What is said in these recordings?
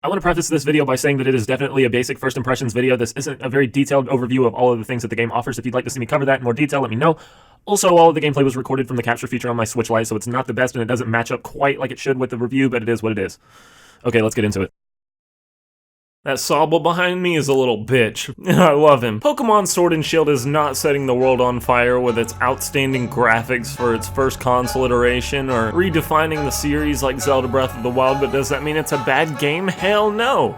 I want to preface this video by saying that it is definitely a basic first impressions video. This isn't a very detailed overview of all of the things that the game offers. If you'd like to see me cover that in more detail, let me know. Also, all of the gameplay was recorded from the capture feature on my Switch Lite, so it's not the best and it doesn't match up quite like it should with the review, but it is what it is. Okay, let's get into it. That Sobble behind me is a little bitch. I love him. Pokemon Sword and Shield is not setting the world on fire with its outstanding graphics for its first console iteration or redefining the series like Zelda Breath of the Wild, but does that mean it's a bad game? Hell no!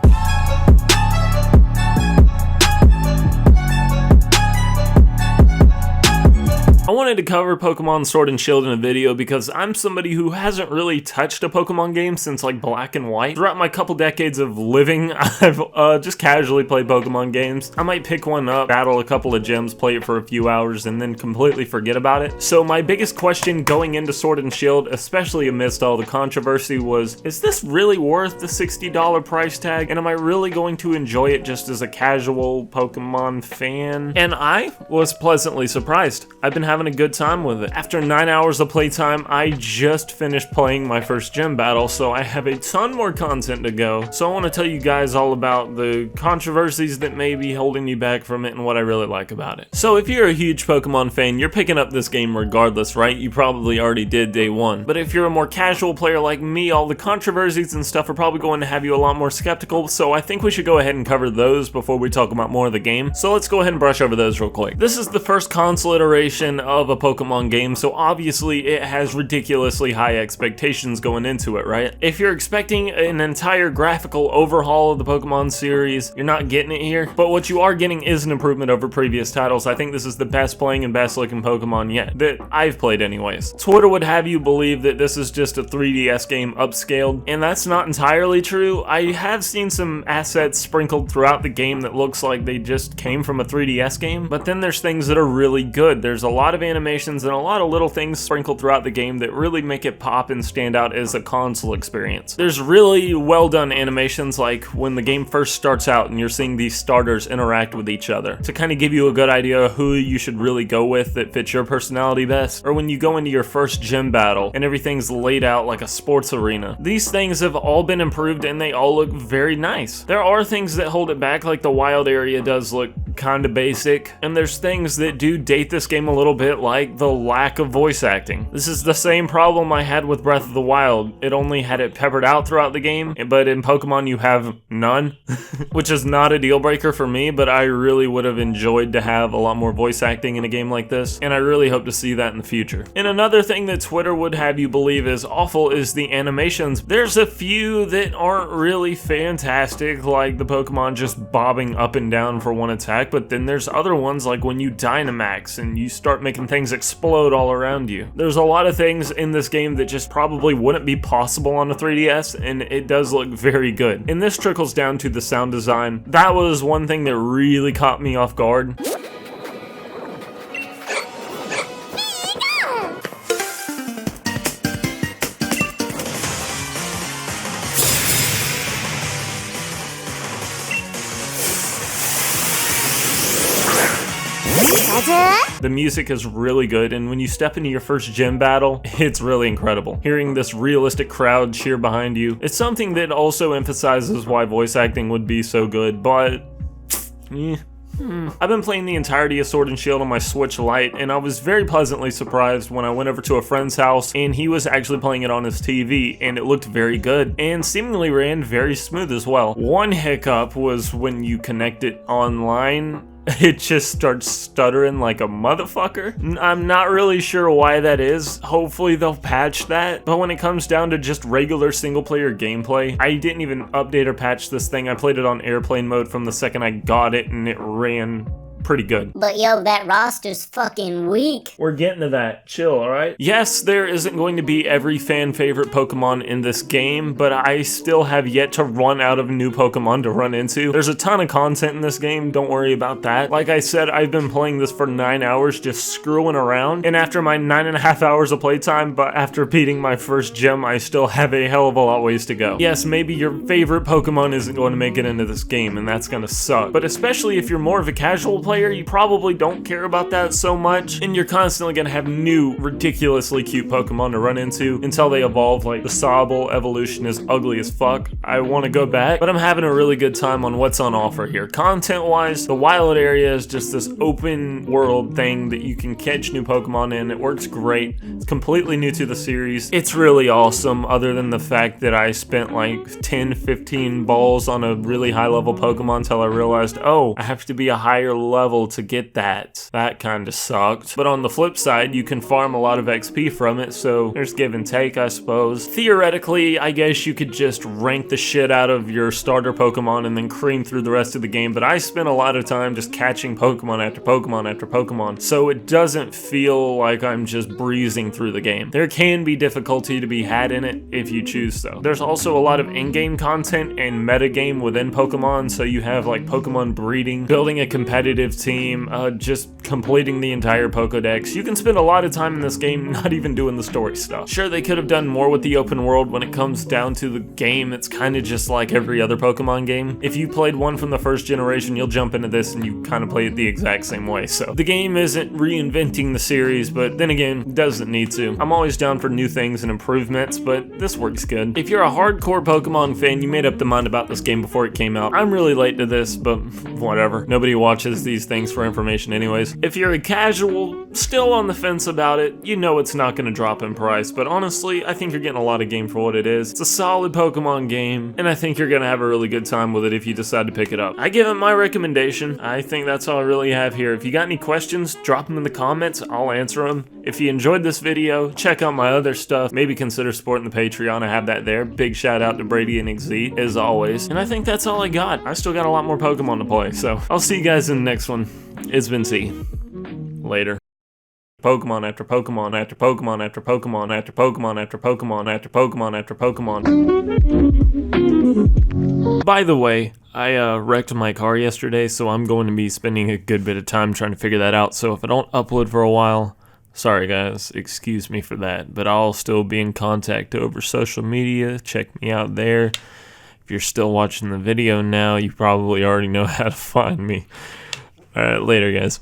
I wanted to cover Pokemon Sword and Shield in a video because I'm somebody who hasn't really touched a Pokemon game since like Black and White. Throughout my couple decades of living, I've just casually played Pokemon games. I might pick one up, battle a couple of gyms, play it for a few hours, and then completely forget about it. So my biggest question going into Sword and Shield, especially amidst all the controversy, was, is this really worth the $60 price tag? And am I really going to enjoy it just as a casual Pokemon fan? And I was pleasantly surprised. I've been having a good time with it. After 9 hours of playtime, I just finished playing my first gym battle, so I have a ton more content to go. So I want to tell you guys all about the controversies that may be holding you back from it and what I really like about it. So if you're a huge Pokemon fan, you're picking up this game regardless, right? You probably already did day one. But if you're a more casual player like me, all the controversies and stuff are probably going to have you a lot more skeptical, so I think we should go ahead and cover those before we talk about more of the game. So let's go ahead and brush over those real quick. This is the first console iteration of a Pokemon game, so obviously it has ridiculously high expectations going into it, right? If you're expecting an entire graphical overhaul of the Pokemon series, you're not getting it here, but what you are getting is an improvement over previous titles. I think this is the best playing and best looking Pokemon yet, that I've played anyways. Twitter would have you believe that this is just a 3DS game upscaled, and that's not entirely true. I have seen some assets sprinkled throughout the game that looks like they just came from a 3DS game, but then there's things that are really good. There's a lot of animations and a lot of little things sprinkled throughout the game that really make it pop and stand out as a console experience. There's really well done animations, like when the game first starts out and you're seeing these starters interact with each other to kind of give you a good idea of who you should really go with that fits your personality best, or when you go into your first gym battle and everything's laid out like a sports arena. These things have all been improved and they all look very nice. There are things that hold it back, like the wild area does look kind of basic, and there's things that do date this game a little bit, like the lack of voice acting. This is the same problem I had with Breath of the Wild. It only had it peppered out throughout the game, but in Pokemon you have none, which is not a deal breaker for me, but I really would have enjoyed to have a lot more voice acting in a game like this, and I really hope to see that in the future. And another thing that Twitter would have you believe is awful is the animations. There's a few that aren't really fantastic, like the Pokemon just bobbing up and down for one attack, but then there's other ones like when you Dynamax and you start making things explode all around you. There's a lot of things in this game that just probably wouldn't be possible on a 3DS, and it does look very good. And this trickles down to the sound design. That was one thing that really caught me off guard. The music is really good, and when you step into your first gym battle, it's really incredible. Hearing this realistic crowd cheer behind you, it's something that also emphasizes why voice acting would be so good, but I've been playing the entirety of Sword and Shield on my Switch Lite, and I was very pleasantly surprised when I went over to a friend's house and he was actually playing it on his TV, and it looked very good and seemingly ran very smooth as well. One hiccup was when you connect it online, it just starts stuttering like a motherfucker. I'm not really sure why that is. Hopefully they'll patch that. But when it comes down to just regular single player gameplay, I didn't even update or patch this thing. I played it on airplane mode from the second I got it, and it ran pretty good. But yo, that roster's fucking weak. We're getting to that. Chill, alright? Yes, there isn't going to be every fan favorite Pokemon in this game, but I still have yet to run out of new Pokemon to run into. There's a ton of content in this game, don't worry about that. Like I said, I've been playing this for 9 hours just screwing around, and after my 9.5 hours of playtime, but after beating my first gym, I still have a hell of a lot ways to go. Yes, maybe your favorite Pokemon isn't going to make it into this game, and that's gonna suck. But especially if you're more of a casual player, player, you probably don't care about that so much, and you're constantly gonna have new, ridiculously cute Pokemon to run into until they evolve. Like the Sobble evolution is ugly as fuck. I want to go back, but I'm having a really good time on what's on offer here. Content-wise, the wild area is just this open world thing that you can catch new Pokemon in. It works great. It's completely new to the series. It's really awesome, other than the fact that I spent like 10-15 balls on a really high level Pokemon until I realized, oh, I have to be a higher level to get that. That kind of sucked. But on the flip side, you can farm a lot of XP from it, so there's give and take, I suppose. Theoretically, I guess you could just rank the shit out of your starter Pokemon and then cream through the rest of the game, but I spent a lot of time just catching Pokemon after Pokemon after Pokemon, so it doesn't feel like I'm just breezing through the game. There can be difficulty to be had in it if you choose so. There's also a lot of in-game content and metagame within Pokemon, so you have like Pokemon breeding, building a competitive team, just completing the entire Pokedex. You can spend a lot of time in this game not even doing the story stuff. Sure, they could have done more with the open world. When it comes down to the game, it's kind of just like every other Pokemon game. If you played one from the first generation, you'll jump into this and you kind of play it the exact same way. So the game isn't reinventing the series, but then again, it doesn't need to. I'm always down for new things and improvements, but this works good. If you're a hardcore Pokemon fan, you made up the mind about this game before it came out. I'm really late to this, but whatever. Nobody watches these things for information anyways. If you're a casual, still on the fence about it, you know it's not going to drop in price, but honestly, I think you're getting a lot of game for what it is. It's a solid Pokemon game, and I think you're going to have a really good time with it if you decide to pick it up. I give it my recommendation. I think that's all I really have here. If you got any questions, drop them in the comments. I'll answer them. If you enjoyed this video, check out my other stuff. Maybe consider supporting the Patreon. I have that there. Big shout out to Brady and Xz, as always. And I think that's all I got. I still got a lot more Pokemon to play, so I'll see you guys in the next one. It's been C. Later. Pokemon after Pokemon after Pokemon after Pokemon after Pokemon after Pokemon after Pokemon after Pokemon. By the way, I wrecked my car yesterday, so I'm going to be spending a good bit of time trying to figure that out. So if I don't upload for a while, sorry guys, excuse me for that. But I'll still be in contact over social media. Check me out there. If you're still watching the video now, you probably already know how to find me. Alright, later guys.